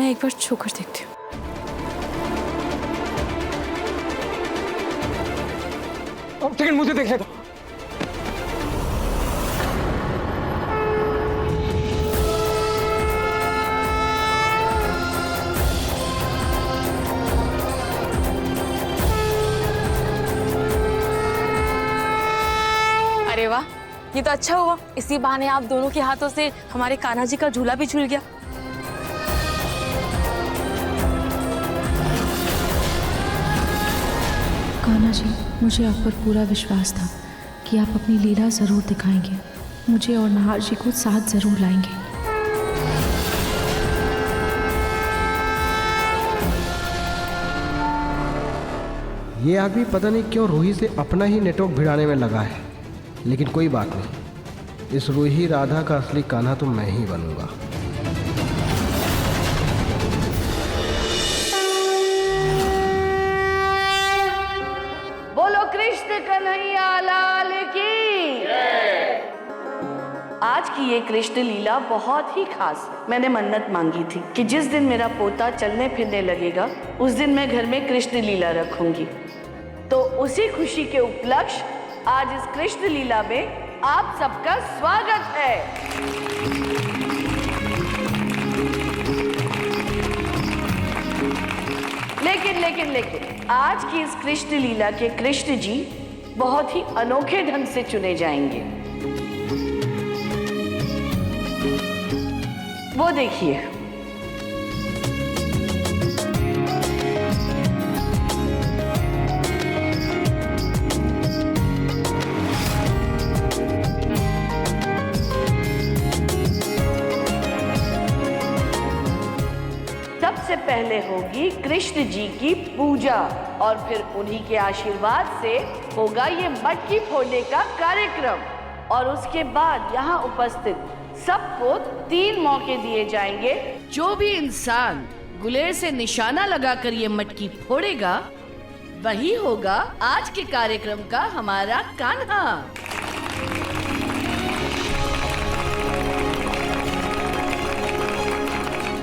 मैं एक बार छूकर देखती हूँ। अब सेकंड मुझे देख लेता। अरे वाह, ये तो अच्छा हुआ। इसी बहाने आप दोनों के हाथों से हमारे कान्हा जी का झूला भी झूल गया। कान्हा जी, मुझे आप पर पूरा विश्वास था कि आप अपनी लीला जरूर दिखाएंगे, मुझे और नहार जी को साथ जरूर लाएंगे। ये आदमी पता नहीं क्यों रूही से अपना ही नेटवर्क भिड़ाने में लगा है, लेकिन कोई बात नहीं, इस रूही राधा का असली कान्हा तो मैं ही बनूंगा। बोलो कृष्ण कन्हैया लाल की। आज की ये कृष्ण लीला बहुत ही खास है। मैंने मन्नत मांगी थी कि जिस दिन मेरा पोता चलने फिरने लगेगा उस दिन मैं घर में कृष्ण लीला रखूंगी। तो उसी खुशी के उपलक्ष्य आज इस कृष्ण लीला में आप सबका स्वागत है। लेकिन आज की इस कृष्ण लीला के कृष्ण जी बहुत ही अनोखे ढंग से चुने जाएंगे। वो देखिए, सबसे पहले होगी कृष्ण जी की पूजा और फिर उन्हीं के आशीर्वाद से होगा ये मटकी फोड़ने का कार्यक्रम। और उसके बाद यहाँ उपस्थित सबको 3 मौके दिए जाएंगे। जो भी इंसान गुलेल से निशाना लगाकर ये मटकी फोड़ेगा वही होगा आज के कार्यक्रम का हमारा कान्हा।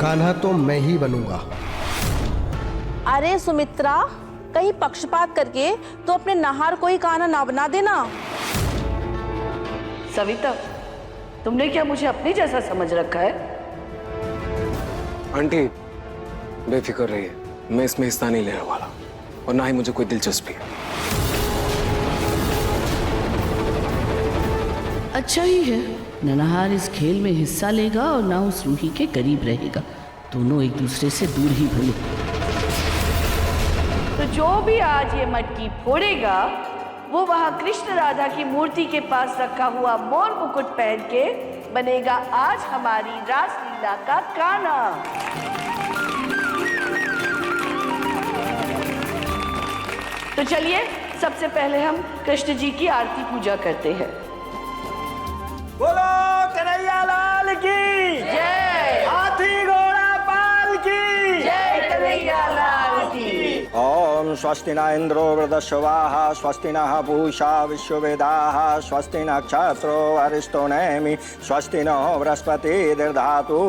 कान्हा तो मैं ही बनूंगा। अरे सुमित्रा, कहीं पक्षपात करके तो अपने नहार को ही कान्हा ना बना देना। सविता, तुमने क्या मुझे अपने जैसा समझ रखा है? आंटी बेफिक्र रहिए, मैं इसमें हिस्सा नहीं लेने वाला और ना ही मुझे कोई दिलचस्पी है। अच्छा ही है, न नहार इस खेल में हिस्सा लेगा और ना उस रूही के करीब रहेगा। दोनों एक दूसरे से दूर ही भले। तो जो भी आज ये मटकी फोड़ेगा वो वहां कृष्ण राधा की मूर्ति के पास रखा हुआ मोर मुकुट पहन के बनेगा आज हमारी रासलीला का कान्हा। तो चलिए सबसे पहले हम कृष्ण जी की आरती पूजा करते हैं। बोलो कन्हैया लाल की जय। हाथी घोड़ा पाल की जय कन्हैया लाल की। ओम स्वस्ति न इंद्रो वृद्धश्रवाः स्वस्ति नः पूषा विश्ववेदाः स्वस्ति नक्षत्रो अरिष्टो नेमि स्वस्ति नो बृहस्पति दधातु।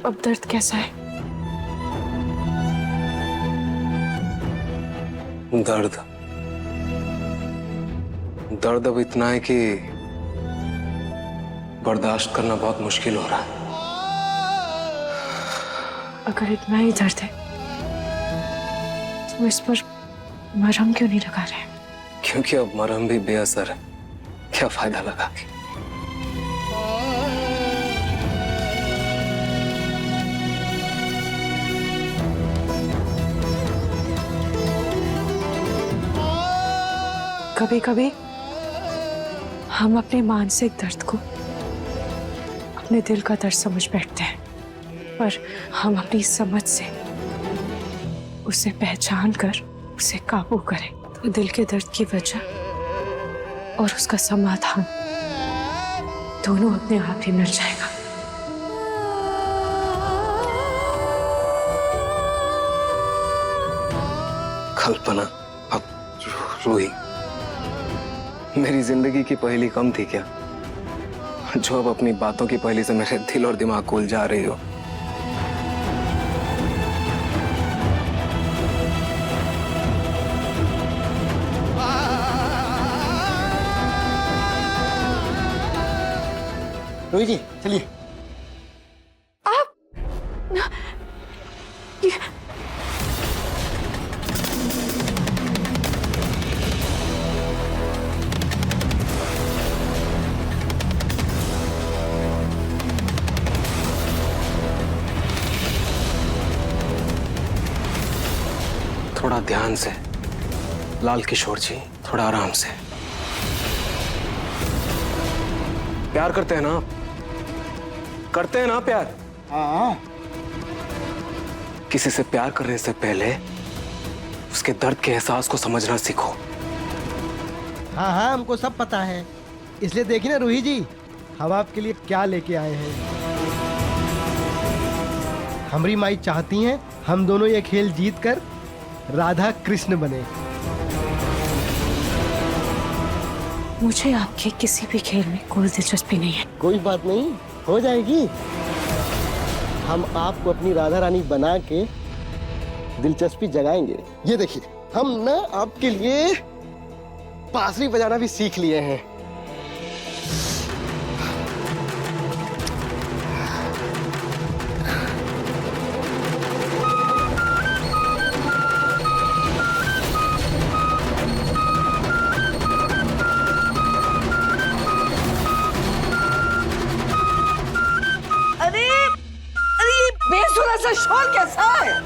अब दर्द कैसा है? दर्द अब इतना है कि बर्दाश्त करना बहुत मुश्किल हो रहा है। अगर इतना ही दर्द है तो इस पर मरहम क्यों नहीं लगा रहे? क्योंकि अब मरहम भी बेअसर है, क्या फायदा लगा के। कभी कभी हम अपने मानसिक दर्द को अपने दिल का दर्द समझ बैठते हैं, पर हम अपनी समझ से उसे पहचान कर उसे काबू करे तो दिल के दर्द की वजह और उसका समाधान दोनों अपने आप ही मिल जाएगा। कल्पना, अब रूही मेरी जिंदगी की पहेली कम थी क्या, जो अब अपनी बातों की पहेली से मेरे दिल और दिमाग को उलझा रही हो। रूही जी चलिए। थोड़ा ध्यान से लाल किशोर जी, थोड़ा आराम से। प्यार करते हैं ना आप? करते हैं ना प्यार? हाँ। किसी से प्यार करने से पहले उसके दर्द के एहसास को समझना सीखो। हाँ हाँ हमको सब पता है, इसलिए देखिए ना रूही जी, हम आपके लिए क्या लेके आए हैं। हमारी माई चाहती हैं हम दोनों ये खेल जीत कर राधा कृष्ण बने। मुझे आपके किसी भी खेल में कोई दिलचस्पी नहीं है। कोई बात नहीं, हो जाएगी। हम आपको अपनी राधा रानी बना के दिलचस्पी जगाएंगे। ये देखिए, हम ना आपके लिए बांसुरी बजाना भी सीख लिए हैं। बेसुरा सा शोर कैसा है?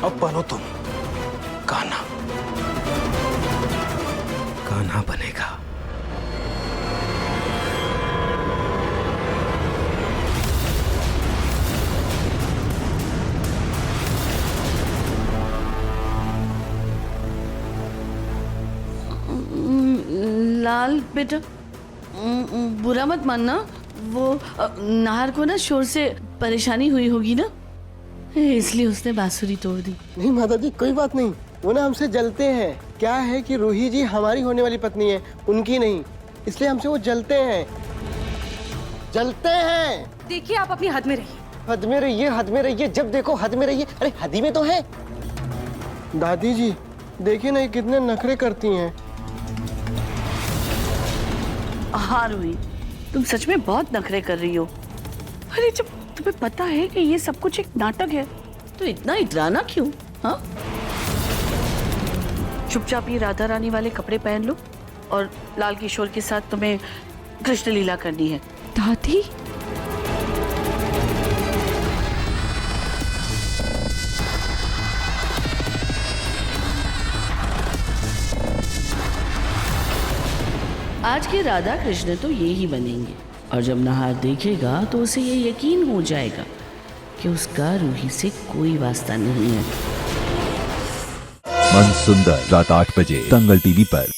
अब बनो तुम कान्हा। कान्हा बनेगा। लाल बेटा, बुरा मत मानना, वो नाहर को ना शोर से परेशानी हुई होगी ना, इसलिए उसने बांसुरी तोड़ दी। नहीं माता जी, कोई बात नहीं, वो ना हमसे जलते हैं। क्या है कि रूही जी हमारी होने वाली पत्नी है, उनकी नहीं, इसलिए हमसे वो जलते हैं। जलते हैं। देखिए आप अपनी हद में रहिए। हद में रहिए, हद में रहिए, जब देखो हद में रहिए। अरे हदी में तो है। दादी जी देखिए ना, ये कितने नखरे करती हैं। हाँ रूही, तुम सच में बहुत नखरे कर रही हो। अरे जब तुम्हें पता है कि ये सब कुछ एक नाटक है तो इतना इतराना क्यों? हाँ, चुपचाप ये राधा रानी वाले कपड़े पहन लो और लाल किशोर के साथ तुम्हें कृष्ण लीला करनी है। दादी, आज के राधा कृष्ण तो ये ही बनेंगे और जब नाहर देखेगा तो उसे ये यकीन हो जाएगा कि उसका रूही से कोई वास्ता नहीं है। मन सुंदर रात 8 बजे दंगल टीवी पर।